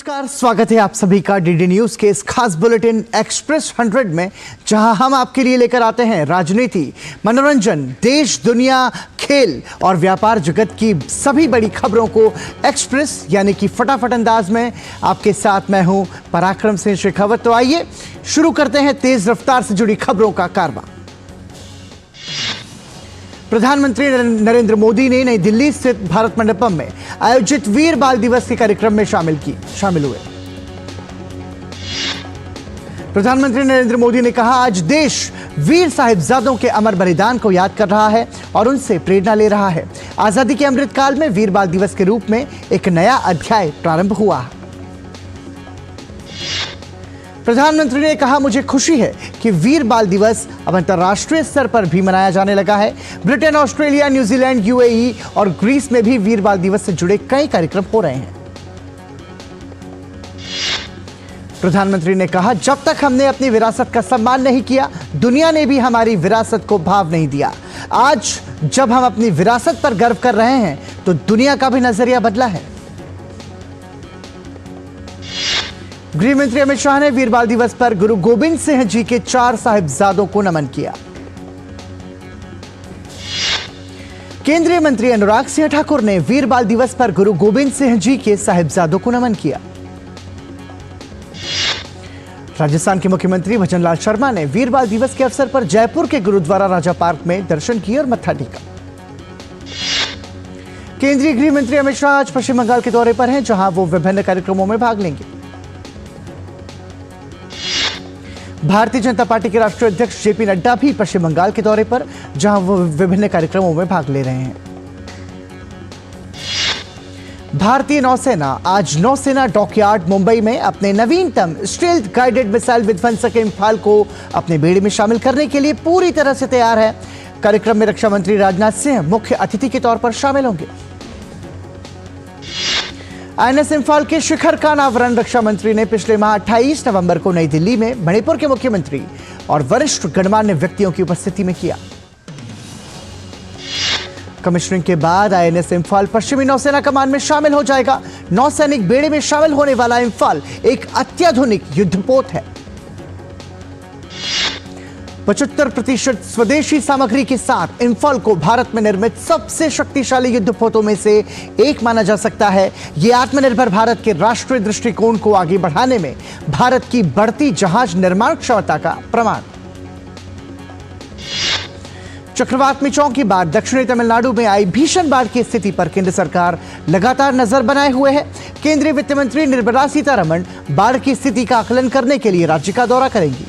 नमस्कार, स्वागत है आप सभी का डीडी न्यूज के इस खास बुलेटिन एक्सप्रेस 100 में, जहां हम आपके लिए लेकर आते हैं राजनीति, मनोरंजन, देश, दुनिया, खेल और व्यापार जगत की सभी बड़ी खबरों को एक्सप्रेस यानी कि फटाफट अंदाज में। आपके साथ मैं हूं पराक्रम सिंह शेखावत। तो आइए शुरू करते हैं तेज रफ्तार से जुड़ी खबरों का कारवां। प्रधानमंत्री नरेंद्र मोदी ने नई दिल्ली स्थित भारत मंडपम में आयोजित वीर बाल दिवस के कार्यक्रम में शामिल हुए। प्रधानमंत्री नरेंद्र मोदी ने कहा, आज देश वीर साहिबजादों के अमर बलिदान को याद कर रहा है और उनसे प्रेरणा ले रहा है। आजादी के अमृत काल में वीर बाल दिवस के रूप में एक नया अध्याय प्रारंभ हुआ है। प्रधानमंत्री ने कहा, मुझे खुशी है कि वीर बाल दिवस अब अंतर्राष्ट्रीय स्तर पर भी मनाया जाने लगा है। ब्रिटेन, ऑस्ट्रेलिया, न्यूजीलैंड, यूएई और ग्रीस में भी वीर बाल दिवस से जुड़े कई कार्यक्रम हो रहे हैं। प्रधानमंत्री ने कहा, जब तक हमने अपनी विरासत का सम्मान नहीं किया, दुनिया ने भी हमारी विरासत को भाव नहीं दिया। आज जब हम अपनी विरासत पर गर्व कर रहे हैं, तो दुनिया का भी नजरिया बदला है। गृह मंत्री अमित शाह ने वीर बाल दिवस पर गुरु गोविंद सिंह जी के 4 साहिबजादों को नमन किया। केंद्रीय मंत्री अनुराग सिंह ठाकुर ने वीर बाल दिवस पर गुरु गोविंद सिंह जी के साहिबजादों को नमन किया। राजस्थान के मुख्यमंत्री भजन लाल शर्मा ने वीर बाल दिवस के अवसर पर जयपुर के गुरुद्वारा राजा पार्क में दर्शन किए और मत्था टेका। केंद्रीय गृह मंत्री अमित शाह आज पश्चिम बंगाल के दौरे पर हैं, जहां वो विभिन्न कार्यक्रमों में भाग लेंगे। भारतीय जनता पार्टी के राष्ट्रीय अध्यक्ष जेपी नड्डा भी पश्चिम बंगाल के दौरे पर, जहां वो विभिन्न कार्यक्रमों में भाग ले रहे हैं। भारतीय नौसेना आज नौसेना डॉकयार्ड मुंबई में अपने नवीनतम स्टील्थ गाइडेड मिसाइल विध्वंसक इंफाल को अपने बेड़े में शामिल करने के लिए पूरी तरह से तैयार है। कार्यक्रम में रक्षा मंत्री राजनाथ सिंह मुख्य अतिथि के तौर पर शामिल होंगे। आईएनएस इंफाल के शिखर का अनावरण रक्षा मंत्री ने पिछले माह 28 नवंबर को नई दिल्ली में मणिपुर के मुख्यमंत्री और वरिष्ठ गणमान्य व्यक्तियों की उपस्थिति में किया। कमिश्नरिंग के बाद आईएनएस इंफाल पश्चिमी नौसेना कमान में शामिल हो जाएगा। नौसैनिक बेड़े में शामिल होने वाला इंफाल एक अत्याधुनिक युद्धपोत है। 75% स्वदेशी सामग्री के साथ इंफाल को भारत में निर्मित सबसे शक्तिशाली युद्धपोतों में से एक माना जा सकता है। यह आत्मनिर्भर भारत के राष्ट्रीय दृष्टिकोण को आगे बढ़ाने में भारत की बढ़ती जहाज निर्माण क्षमता का प्रमाण। चक्रवात मिचोंग के बाद दक्षिणी तमिलनाडु में आई भीषण बाढ़ की स्थिति पर केंद्र सरकार लगातार नजर बनाए हुए है। केंद्रीय वित्त मंत्री निर्मला सीतारमण बाढ़ की स्थिति का आकलन करने के लिए राज्य का दौरा करेंगी।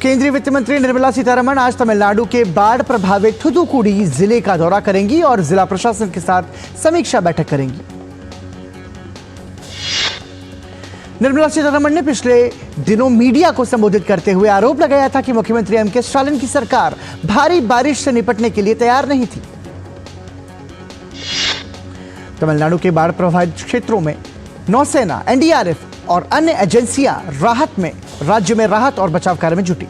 केंद्रीय वित्त मंत्री निर्मला सीतारमण आज तमिलनाडु के बाढ़ प्रभावित थुथुकुडी जिले का दौरा करेंगी और जिला प्रशासन के साथ समीक्षा बैठक करेंगी। निर्मला सीतारमण ने पिछले दिनों मीडिया को संबोधित करते हुए आरोप लगाया था कि मुख्यमंत्री एम.के. स्टालिन की सरकार भारी बारिश से निपटने के लिए तैयार नहीं थी। तमिलनाडु के बाढ़ प्रभावित क्षेत्रों में नौसेना, एनडीआरएफ और अन्य एजेंसियां राज्य में राहत और बचाव कार्य में जुटी।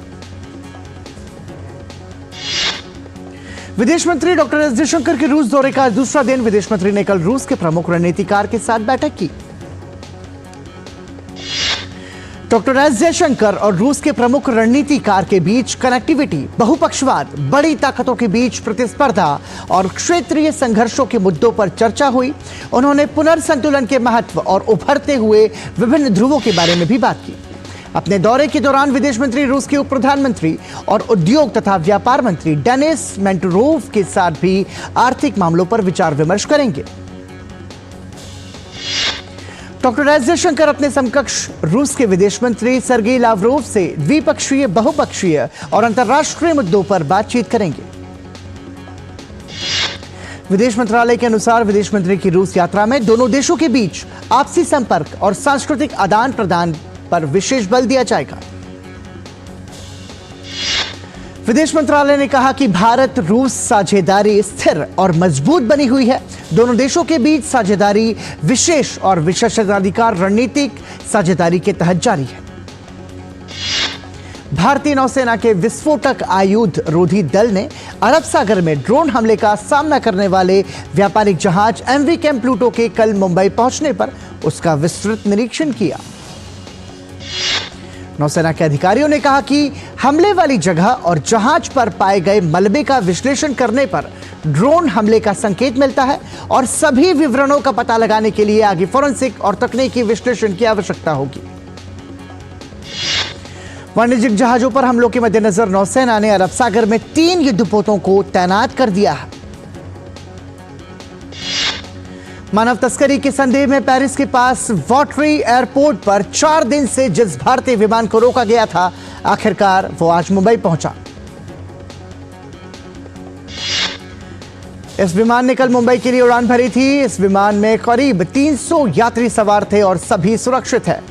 विदेश मंत्री डॉक्टर एस जयशंकर के रूस दौरे का दूसरा दिन विदेश मंत्री ने कल रूस के प्रमुख रणनीतिकार के साथ बैठक की। डॉक्टर एस जयशंकर और रूस के प्रमुख रणनीतिकार के बीच कनेक्टिविटी, बहुपक्षवाद, बड़ी ताकतों के बीच प्रतिस्पर्धा और क्षेत्रीय संघर्षों के मुद्दों पर चर्चा हुई। उन्होंने पुनर्संतुलन के महत्व और उभरते हुए विभिन्न ध्रुवों के बारे में भी बात की। अपने दौरे के दौरान विदेश मंत्री रूस के उप प्रधानमंत्री और उद्योग तथा व्यापार मंत्री डेनिस मेंटुरोव के साथ भी आर्थिक मामलों पर विचार विमर्श करेंगे। डॉक्टर एस जयशंकर अपने समकक्ष रूस के विदेश मंत्री सर्गेई लावरोव से द्विपक्षीय, बहुपक्षीय और अंतर्राष्ट्रीय मुद्दों पर बातचीत करेंगे। विदेश मंत्रालय के अनुसार विदेश मंत्री की रूस यात्रा में दोनों देशों के बीच आपसी संपर्क और सांस्कृतिक आदान प्रदान पर विशेष बल दिया जाएगा। विदेश मंत्रालय ने कहा कि भारत रूस साझेदारी स्थिर और मजबूत बनी हुई है। दोनों देशों के बीच साझेदारी विशेष और विशेषाधिकार रणनीतिक साझेदारी के तहत जारी है। भारतीय नौसेना के विस्फोटक आयुध रोधी दल ने अरब सागर में ड्रोन हमले का सामना करने वाले व्यापारिक जहाज एमवी कैम प्लूटो के कल मुंबई पहुंचने पर उसका विस्तृत निरीक्षण किया। नौसेना के अधिकारियों ने कहा कि हमले वाली जगह और जहाज पर पाए गए मलबे का विश्लेषण करने पर ड्रोन हमले का संकेत मिलता है और सभी विवरणों का पता लगाने के लिए आगे फोरेंसिक और तकनीकी विश्लेषण की आवश्यकता होगी। वाणिज्यिक जहाजों पर हमलों के मद्देनजर नौसेना ने अरब सागर में 3 युद्धपोतों को तैनात कर दिया है। मानव तस्करी के संदेह में पेरिस के पास वॉटरी एयरपोर्ट पर 4 दिन से जिस भारतीय विमान को रोका गया था, आखिरकार वो आज मुंबई पहुंचा। इस विमान ने कल मुंबई के लिए उड़ान भरी थी। इस विमान में करीब 300 यात्री सवार थे और सभी सुरक्षित है।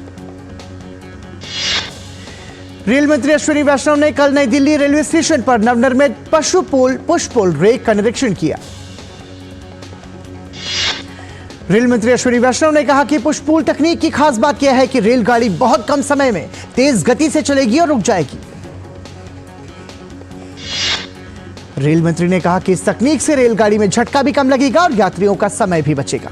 रेल मंत्री अश्विनी वैष्णव ने कल नई दिल्ली रेलवे स्टेशन पर नवनिर्मित पुश पुल रेक का निरीक्षण किया। रेल मंत्री अश्विनी वैष्णव ने कहा कि पुश पुल तकनीक की खास बात यह है कि रेलगाड़ी बहुत कम समय में तेज गति से चलेगी और रुक जाएगी। रेल मंत्री ने कहा कि इस तकनीक से रेलगाड़ी में झटका भी कम लगेगा और यात्रियों का समय भी बचेगा।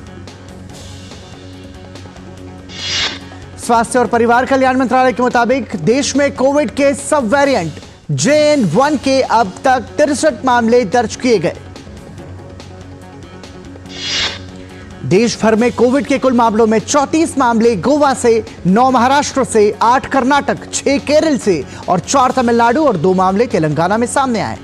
स्वास्थ्य और परिवार कल्याण मंत्रालय के मुताबिक देश में कोविड के सब वेरिएंट JN.1 के अब तक 63 मामले दर्ज किए गए। देश भर में कोविड के कुल मामलों में 34 मामले गोवा से, 9 महाराष्ट्र से, 8 कर्नाटक, 6 केरल से और 4 तमिलनाडु और 2 मामले तेलंगाना में सामने आए।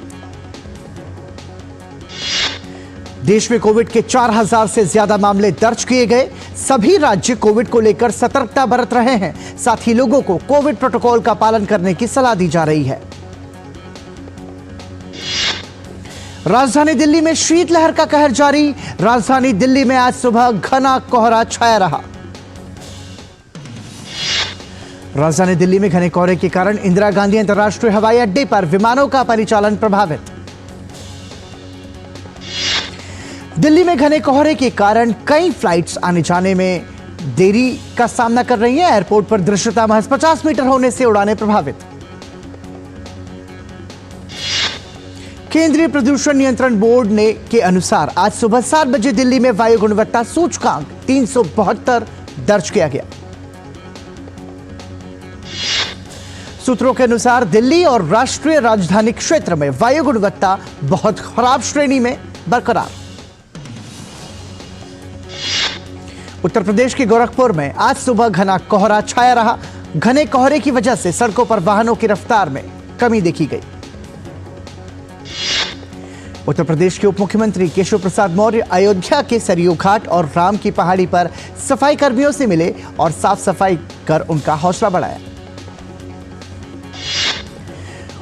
देश में कोविड के 4000 से ज्यादा मामले दर्ज किए गए। सभी राज्य कोविड को लेकर सतर्कता बरत रहे हैं। साथ ही लोगों को कोविड प्रोटोकॉल का पालन करने की सलाह दी जा रही है। राजधानी दिल्ली में शीतलहर का कहर जारी। राजधानी दिल्ली में आज सुबह घना कोहरा छाया रहा। राजधानी दिल्ली में घने कोहरे के कारण इंदिरा गांधी अंतर्राष्ट्रीय हवाई अड्डे पर विमानों का परिचालन प्रभावित। दिल्ली में घने कोहरे के कारण कई फ्लाइट्स आने जाने में देरी का सामना कर रही हैं। एयरपोर्ट पर दृश्यता महज 50 मीटर होने से उड़ानें प्रभावित। केंद्रीय प्रदूषण नियंत्रण बोर्ड ने के अनुसार आज सुबह 7 बजे दिल्ली में वायु गुणवत्ता सूचकांक 372 दर्ज किया गया। सूत्रों के अनुसार दिल्ली और राष्ट्रीय राजधानी क्षेत्र में वायु गुणवत्ता बहुत खराब श्रेणी में बरकरार। उत्तर प्रदेश के गोरखपुर में आज सुबह घना कोहरा छाया रहा। घने कोहरे की वजह से सड़कों पर वाहनों की रफ्तार में कमी देखी गई। उत्तर प्रदेश के उप मुख्यमंत्री केशव प्रसाद मौर्य अयोध्या के सरयू घाट और राम की पहाड़ी पर सफाई कर्मियों से मिले और साफ सफाई कर उनका हौसला बढ़ाया।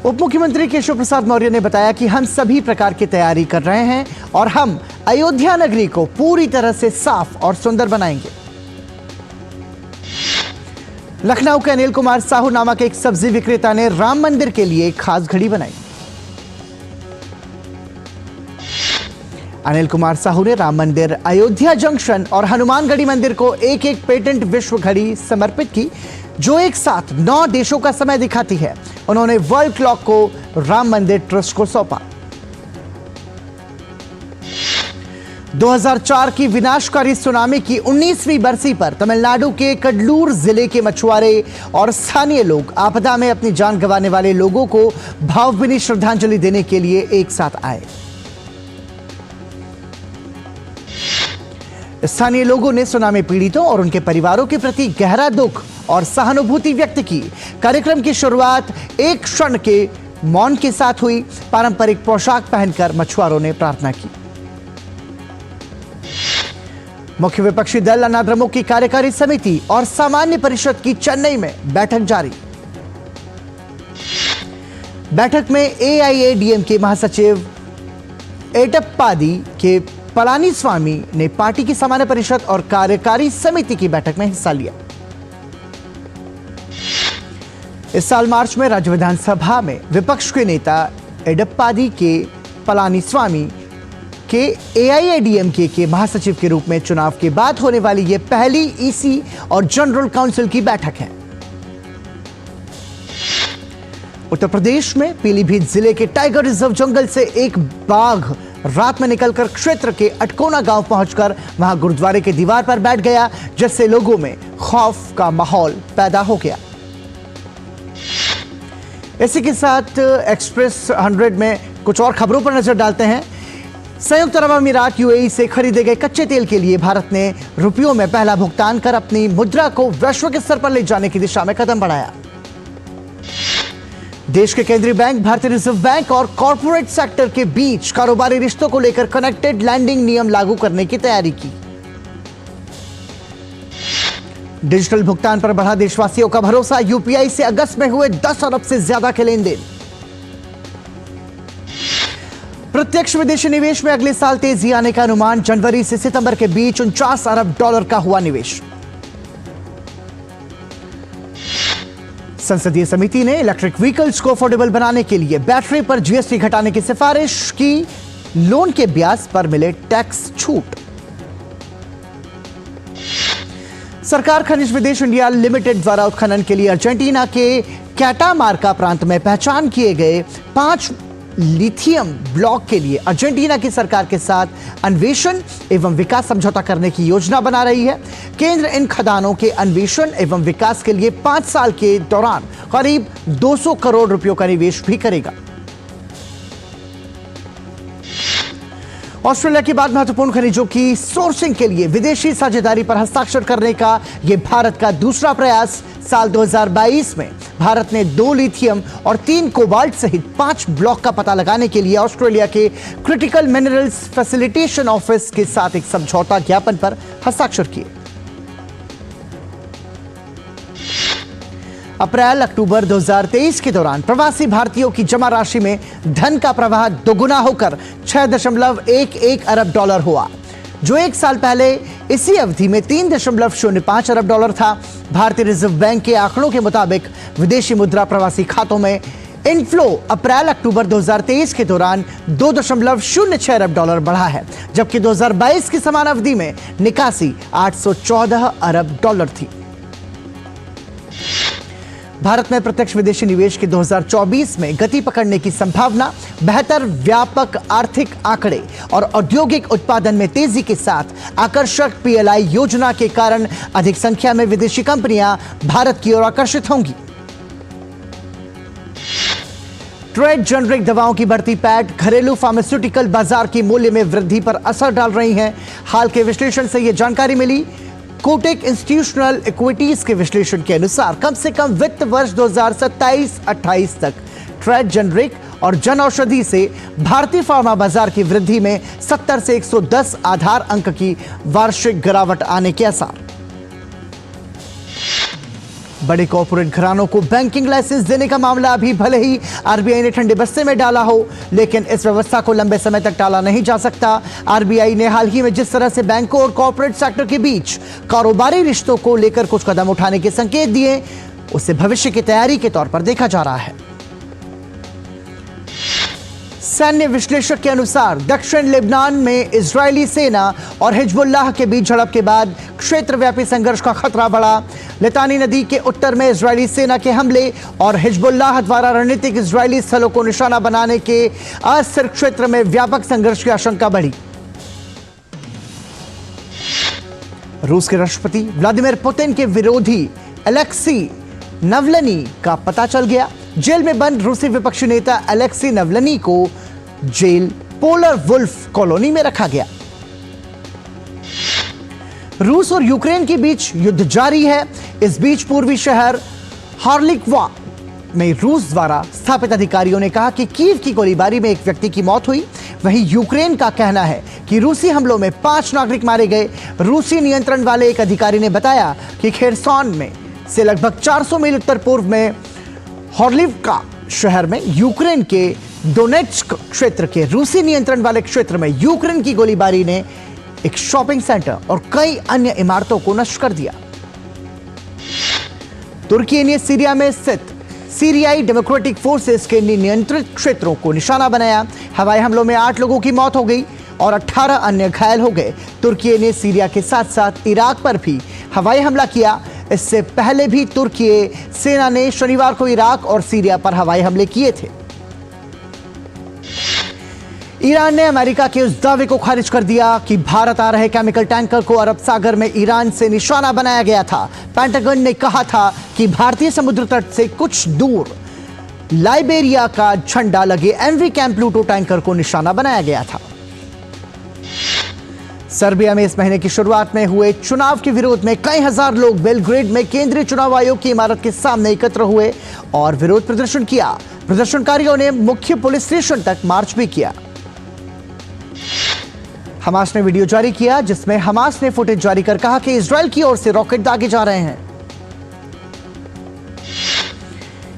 उप मुख्यमंत्री केशव प्रसाद मौर्य ने बताया कि हम सभी प्रकार की तैयारी कर रहे हैं और हम अयोध्या नगरी को पूरी तरह से साफ और सुंदर बनाएंगे। लखनऊ के अनिल कुमार साहू नामक एक सब्जी विक्रेता ने राम मंदिर के लिए एक खास घड़ी बनाई। अनिल कुमार साहू ने राम मंदिर, अयोध्या जंक्शन और हनुमानगढ़ी मंदिर को एक एक पेटेंट विश्व घड़ी समर्पित की, जो एक साथ 9 देशों का समय दिखाती है। उन्होंने वर्ल्ड क्लॉक को राम मंदिर ट्रस्ट को सौंपा। 2004 की विनाशकारी सुनामी की 19वीं बरसी पर तमिलनाडु के कडलूर जिले के मछुआरे और स्थानीय लोग आपदा में अपनी जान गंवाने वाले लोगों को भावभीनी श्रद्धांजलि देने के लिए एक साथ आए। स्थानीय लोगों ने सुनामी पीड़ितों और उनके परिवारों के प्रति गहरा दुख और सहानुभूति व्यक्त की। कार्यक्रम की शुरुआत एक क्षण के मौन के साथ हुई। पारंपरिक पोशाक पहनकर मछुआरों ने प्रार्थना की। मुख्य विपक्षी दल अन्नाद्रमुक की कार्यकारी समिति और सामान्य परिषद की चेन्नई में बैठक जारी। बैठक में AIADMK महासचिव एडप्पादी के पलानीस्वामी ने पार्टी की सामान्य परिषद और कार्यकारी समिति की बैठक में हिस्सा लिया। इस साल मार्च में राज्य विधानसभा में विपक्ष के नेता एडप्पादी के पलानीस्वामी के AIADMK के महासचिव के रूप में चुनाव के बाद होने वाली यह पहली EC और जनरल काउंसिल की बैठक है। उत्तर प्रदेश में पीलीभीत जिले के टाइगर रिजर्व जंगल से एक बाघ रात में निकलकर क्षेत्र के अटकोना गांव पहुंचकर वहां गुरुद्वारे की दीवार पर बैठ गया, जिससे लोगों में खौफ का माहौल पैदा हो गया। इसी के साथ एक्सप्रेस 100 में कुछ और खबरों पर नजर डालते हैं। संयुक्त अरब अमीरात यूएई से खरीदे गए कच्चे तेल के लिए भारत ने रुपयों में पहला भुगतान कर अपनी मुद्रा को वैश्विक स्तर पर ले जाने की दिशा में कदम बढ़ाया। देश के केंद्रीय बैंक, भारतीय रिजर्व बैंक और कॉरपोरेट सेक्टर के बीच कारोबारी रिश्तों को लेकर कनेक्टेड लैंडिंग नियम लागू करने की तैयारी की। डिजिटल भुगतान पर बढ़ा देशवासियों का भरोसा, यूपीआई से अगस्त में हुए 10 अरब से ज्यादा के लेन देन। प्रत्यक्ष विदेशी निवेश में अगले साल तेजी आने का अनुमान, जनवरी से सितंबर के बीच 49 अरब डॉलर का हुआ निवेश। संसदीय समिति ने इलेक्ट्रिक व्हीकल्स को अफोर्डेबल बनाने के लिए बैटरी पर जीएसटी घटाने की सिफारिश की, लोन के ब्याज पर मिले टैक्स छूट। सरकार खनिज विदेश इंडिया लिमिटेड द्वारा उत्खनन के लिए अर्जेंटीना के कैटामार्का प्रांत में पहचान किए गए 5 लिथियम ब्लॉक के लिए अर्जेंटीना की सरकार के साथ अन्वेषण एवं विकास समझौता करने की योजना बना रही है। केंद्र इन खदानों के अन्वेषण एवं विकास के लिए 5 साल के दौरान करीब 200 करोड़ रुपयों का निवेश भी करेगा। ऑस्ट्रेलिया के बाद महत्वपूर्ण खनिजों की सोर्सिंग के लिए विदेशी साझेदारी पर हस्ताक्षर करने का यह भारत का दूसरा प्रयास। साल 2022 में भारत ने 2 लिथियम और 3 कोबाल्ट सहित 5 ब्लॉक का पता लगाने के लिए ऑस्ट्रेलिया के क्रिटिकल मिनरल्स फैसिलिटेशन ऑफिस के साथ एक समझौता ज्ञापन पर हस्ताक्षर किए। अप्रैल-अक्टूबर 2023 के दौरान प्रवासी भारतीयों की जमा राशि में धन का प्रवाह दोगुना होकर 6.11 अरब डॉलर हुआ, जो एक साल पहले इसी अवधि में 3.05 अरब डॉलर था। भारतीय रिजर्व बैंक के आंकड़ों के मुताबिक विदेशी मुद्रा प्रवासी खातों में इनफ्लो अप्रैल-अक्टूबर 2023 के दौरान 2.06 अरब डॉलर बढ़ा है, जबकि 2022 की समान अवधि में निकासी 814 अरब डॉलर थी। भारत में प्रत्यक्ष विदेशी निवेश के 2024 में गति पकड़ने की संभावना, बेहतर व्यापक आर्थिक आंकड़े और औद्योगिक उत्पादन में तेजी के साथ आकर्षक पीएलआई योजना के कारण अधिक संख्या में विदेशी कंपनियां भारत की ओर आकर्षित होंगी। ट्रेड जेनरिक दवाओं की बढ़ती पैठ घरेलू फार्मास्यूटिकल बाजार की मूल्य में वृद्धि पर असर डाल रही हैं। हाल के विश्लेषण से यह जानकारी मिली। कोटक इंस्टीट्यूशनल इक्विटीज के विश्लेषण के अनुसार कम से कम वित्त वर्ष 2027-28 तक ट्रेड जेनरिक और जन औषधि से भारतीय फार्मा बाजार की वृद्धि में 70 से 110 आधार अंक की वार्षिक गिरावट आने के आसार। बड़े कॉर्पोरेट घरानों को बैंकिंग लाइसेंस देने का मामला अभी भले ही आरबीआई ने ठंडे बस्ते में डाला हो, लेकिन इस व्यवस्था को लंबे समय तक टाला नहीं जा सकता। आरबीआई ने हाल ही में जिस तरह से बैंकों और कॉर्पोरेट सेक्टर के बीच कारोबारी रिश्तों को लेकर कुछ कदम उठाने के संकेत दिए, उसे भविष्य की तैयारी के तौर पर देखा जा रहा है। सैन्य विश्लेषक के अनुसार दक्षिण लेबनान में इजरायली सेना और हिजबुल्लाह के बीच झड़प के बाद क्षेत्रव्यापी संघर्ष का खतरा बढ़ा। लितानी नदी के उत्तर में इजरायली सेना के हमले और हिजबुल्लाह द्वारा रणनीतिक इजरायली स्थलों को निशाना बनाने के अस्थिर क्षेत्र में व्यापक संघर्ष की आशंका बढ़ी। रूस के राष्ट्रपति व्लादिमीर पुतिन के विरोधी अलेक्सी नवलनी का पता चल गया। जेल में बंद रूसी विपक्षी नेता अलेक्सी नवलनी को जेल पोलर वुल्फ कॉलोनी में रखा गया। रूस और यूक्रेन के बीच युद्ध जारी है। इस बीच पूर्वी शहर हार्लिक्वा में रूस द्वारा स्थापित अधिकारियों ने कहा कि कीव की गोलीबारी में एक व्यक्ति की मौत हुई। वहीं यूक्रेन का कहना है कि रूसी हमलों में 5 नागरिक मारे गए। रूसी नियंत्रण वाले एक अधिकारी ने बताया कि खेरसॉन में से लगभग 400 मील उत्तर पूर्व में हॉर्लिव्का शहर में यूक्रेन के डोनेट्स्क क्षेत्र के रूसी नियंत्रण वाले क्षेत्र में यूक्रेन की गोलीबारी ने एक शॉपिंग सेंटर और कई अन्य इमारतों को नष्ट कर दिया। तुर्की ने सीरिया में स्थित सीरियाई डेमोक्रेटिक फोर्सेस के नियंत्रित क्षेत्रों को निशाना बनाया। हवाई हमलों में 8 लोगों की मौत हो गई और 18 अन्य घायल हो गए। तुर्की ने सीरिया के साथ साथ इराक पर भी हवाई हमला किया। इससे पहले भी तुर्की सेना ने शनिवार को इराक और सीरिया पर हवाई हमले किए थे। ईरान ने अमेरिका के उस दावे को खारिज कर दिया कि भारत आ रहे केमिकल टैंकर को अरब सागर में ईरान से निशाना बनाया गया था। पेंटागन ने कहा था कि भारतीय समुद्र तट से कुछ दूर लाइबेरिया का झंडा लगे एमवी कैंप प्लूटो टैंकर को निशाना बनाया गया था। सर्बिया में इस महीने की शुरुआत में हुए चुनाव के विरोध में कई हजार लोग बेलग्रेड में केंद्रीय चुनाव आयोग की इमारत के सामने एकत्र हुए और विरोध प्रदर्शन किया। प्रदर्शनकारियों ने मुख्य पुलिस स्टेशन तक मार्च भी किया। हमास ने वीडियो जारी किया जिसमें हमास ने फुटेज जारी कर कहा कि इजराइल की ओर से रॉकेट दागे जा रहे हैं।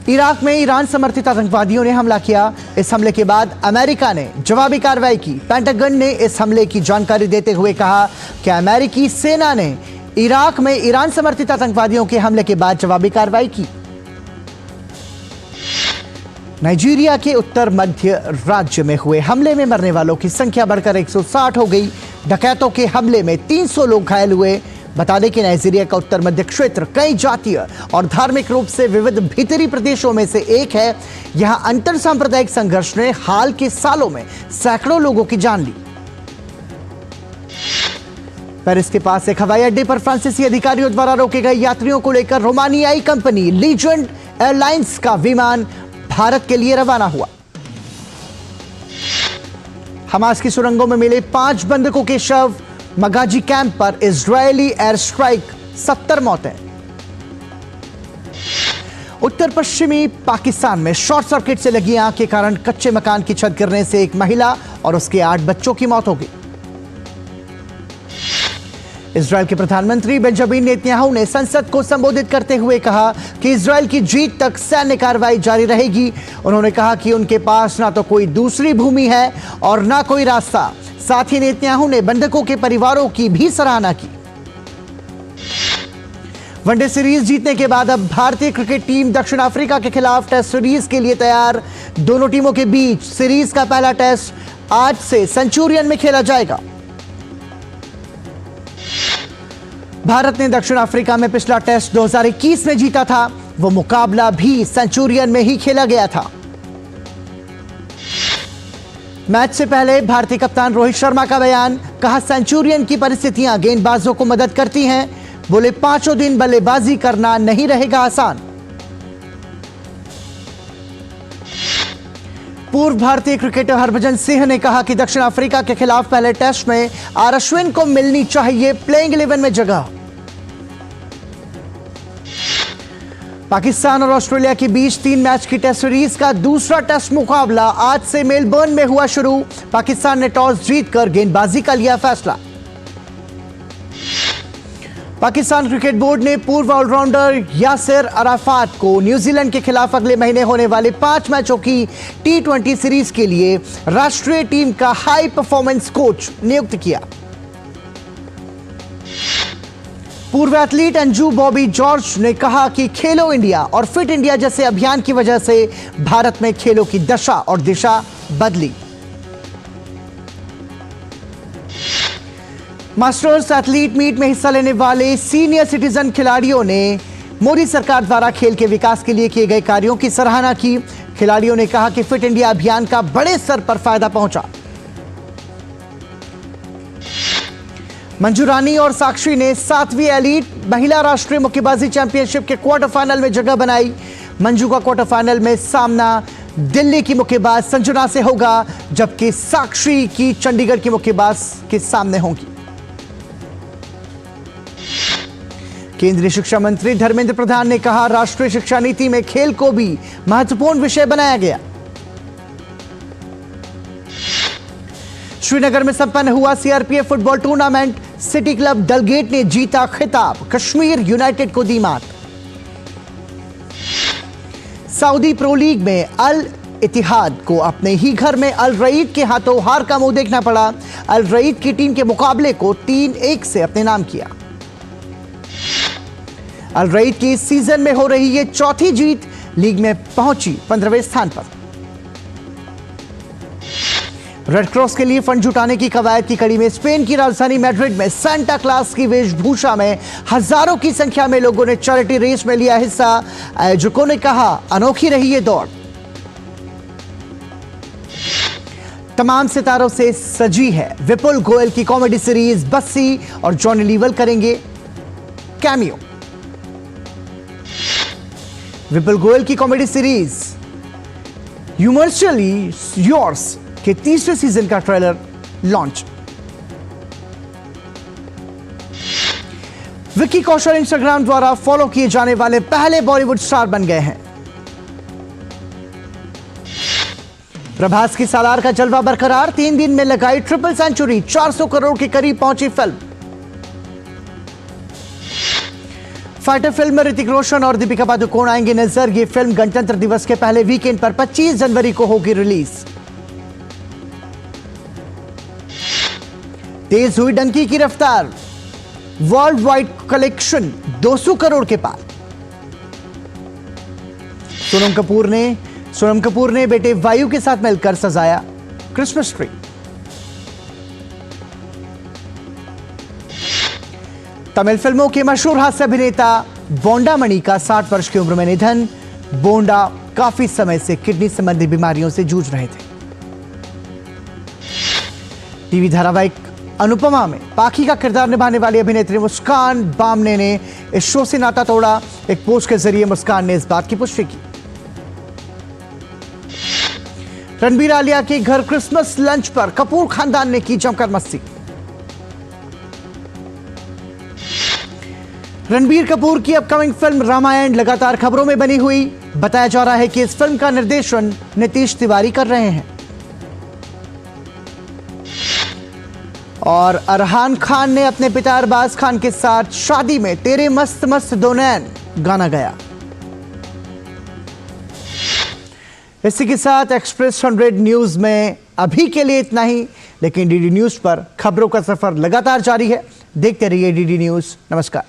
इराक में ईरान समर्थित आतंकवादियों ने हमला किया। इस हमले के बाद अमेरिका ने जवाबी कार्रवाई की। पेंटागन ने इस हमले की जानकारी देते हुए कहा कि अमेरिकी सेना ने इराक में ईरान समर्थित आतंकवादियों के हमले के बाद जवाबी कार्रवाई की। नाइजीरिया के उत्तर मध्य राज्य में हुए हमले में मरने वालों की संख्या बढ़कर 160 हो गई। डकैतों के हमले में 300 लोग घायल हुए। बता दें कि नाइजीरिया का उत्तर मध्य क्षेत्र कई जातीय और धार्मिक रूप से विविध भीतरी प्रदेशों में से एक है। यहां अंतर सांप्रदायिक संघर्ष ने हाल के सालों में सैकड़ों लोगों की जान ली। पेरिस के पास एक हवाई अड्डे पर फ्रांसीसी अधिकारियों द्वारा रोके गए यात्रियों को लेकर रोमानियाई कंपनी लीजेंड एयरलाइंस का विमान भारत के लिए रवाना हुआ। हमास की सुरंगों में मिले 5 बंधकों के शव, मगाजी कैंप पर इजरायली एयर स्ट्राइक, 70 मौतें। उत्तर पश्चिमी पाकिस्तान में शॉर्ट सर्किट से लगी आग के कारण कच्चे मकान की छत गिरने से एक महिला और उसके 8 बच्चों की मौत हो गई। इजरायल के प्रधानमंत्री बेंजामिन नेतन्याहू ने संसद को संबोधित करते हुए कहा कि इजरायल की जीत तक सैन्य कार्रवाई जारी रहेगी। उन्होंने कहा कि उनके पास ना तो कोई दूसरी भूमि है और ना कोई रास्ता। साथ ही नेतन्याहू ने बंधकों के परिवारों की भी सराहना की। वनडे सीरीज जीतने के बाद अब भारतीय क्रिकेट टीम दक्षिण अफ्रीका के खिलाफ टेस्ट सीरीज के लिए तैयार। दोनों टीमों के बीच सीरीज का पहला टेस्ट आज से सेंचुरियन में खेला जाएगा। भारत ने दक्षिण अफ्रीका में पिछला टेस्ट 2021 में जीता था। वो मुकाबला भी सेंचुरियन में ही खेला गया था। मैच से पहले भारतीय कप्तान रोहित शर्मा का बयान, कहा सेंचुरियन की परिस्थितियां गेंदबाजों को मदद करती हैं। बोले 5 दिन बल्लेबाजी करना नहीं रहेगा आसान। पूर्व भारतीय क्रिकेटर हरभजन सिंह ने कहा कि दक्षिण अफ्रीका के खिलाफ पहले टेस्ट में आर अश्विन को मिलनी चाहिए प्लेइंग 11 में जगह। पाकिस्तान और ऑस्ट्रेलिया के बीच 3 मैच की टेस्ट सीरीज का दूसरा टेस्ट मुकाबला आज से मेलबर्न में हुआ शुरू। पाकिस्तान ने टॉस जीतकर गेंदबाजी का लिया फैसला। पाकिस्तान क्रिकेट बोर्ड ने पूर्व ऑलराउंडर यासिर अराफात को न्यूजीलैंड के खिलाफ अगले महीने होने वाले 5 मैचों की T20 सीरीज के लिए राष्ट्रीय टीम का हाई परफॉर्मेंस कोच नियुक्त किया। पूर्व एथलीट अंजू बॉबी जॉर्ज ने कहा कि खेलो इंडिया और फिट इंडिया जैसे अभियान की वजह से भारत में खेलों की दशा और दिशा बदली। मास्टर्स एथलीट मीट में हिस्सा लेने वाले सीनियर सिटीजन खिलाड़ियों ने मोदी सरकार द्वारा खेल के विकास के लिए किए गए कार्यों की सराहना की। खिलाड़ियों ने कहा कि फिट इंडिया अभियान का बड़े स्तर पर फायदा पहुंचा। मंजू रानी और साक्षी ने 7वीं एलीट महिला राष्ट्रीय मुक्केबाजी चैंपियनशिप के क्वार्टर फाइनल में जगह बनाई। मंजू का क्वार्टर फाइनल में सामना दिल्ली की मुक्केबाज संजुना से होगा, जबकि साक्षी की चंडीगढ़ की मुक्केबाज के सामने होंगी। केंद्रीय शिक्षा मंत्री धर्मेंद्र प्रधान ने कहा, राष्ट्रीय शिक्षा नीति में खेल को भी महत्वपूर्ण विषय बनाया गया। श्रीनगर में संपन्न हुआ CRPF football tournament. City club Dalgate ने जीता खिताब, कश्मीर यूनाइटेड को दी मात। सऊदी प्रो लीग में अल इतिहाद को अपने ही घर में अल रईद के हाथों हार का मुंह देखना पड़ा। अल रईद की टीम के मुकाबले को 3-1 से अपने नाम किया। अल रईद की इस सीजन में हो रही ये चौथी जीत, लीग में पहुंची 15वें स्थान पर। रेड क्रॉस के लिए फंड जुटाने की कवायद की कड़ी में स्पेन की राजधानी मैड्रिड में सांता क्लॉस की वेशभूषा में हजारों की संख्या में लोगों ने चैरिटी रेस में लिया हिस्सा। आयोजकों ने कहा, अनोखी रही ये दौड़। तमाम सितारों से सजी है विपुल गोयल की कॉमेडी सीरीज। बस्सी और जॉनी लीवर करेंगे कैमियो। विपुल गोयल की कॉमेडी सीरीज ह्यूमरली योर्स के तीसरे सीजन का trailer launch. Vicky Kaushal Instagram द्वारा फॉलो किए जाने वाले पहले बॉलीवुड स्टार बन गए हैं। प्रभास की सालार का जलवा बरकरार, 3 दिन में लगाई ट्रिपल सेंचुरी, 400 करोड़ के करीब पहुंची फिल्म। फाइटर फिल्म में ऋतिक रोशन और दीपिका पादुकोण आएंगे नजर। यह फिल्म गणतंत्र दिवस के पहले वीकेंड पर 25 जनवरी को होगी रिलीज। तेज हुई डंकी की रफ्तार, वर्ल्ड वाइड कलेक्शन 200 करोड़ के पार। सोनम कपूर ने बेटे वायु के साथ मिलकर सजाया क्रिसमस ट्री। तमिल फिल्मों के मशहूर हास्य अभिनेता बोंडा मणि का 60 वर्ष की उम्र में निधन। बोंडा काफी समय से किडनी संबंधी बीमारियों से जूझ रहे थे। टीवी धारावाहिक अनुपमा में पाखी का किरदार निभाने वाली अभिनेत्री मुस्कान बामने ने इस शो से नाता तोड़ा। एक पोस्ट के जरिए मुस्कान ने इस बात की पुष्टि की। रणबीर आलिया के घर क्रिसमस लंच पर कपूर खानदान ने की जमकर मस्ती। रणबीर कपूर की अपकमिंग फिल्म रामायण लगातार खबरों में बनी हुई। बताया जा रहा है कि इस फिल्म का निर्देशन नीतीश तिवारी कर रहे हैं और अरहान खान ने अपने पिता अरबाज खान के साथ शादी में तेरे मस्त मस्त दो नैन गाना गाया। इसी के साथ एक्सप्रेस 100 न्यूज में अभी के लिए इतना ही, लेकिन डीडी न्यूज पर खबरों का सफर लगातार जारी है। देखते रहिए डीडी न्यूज। नमस्कार।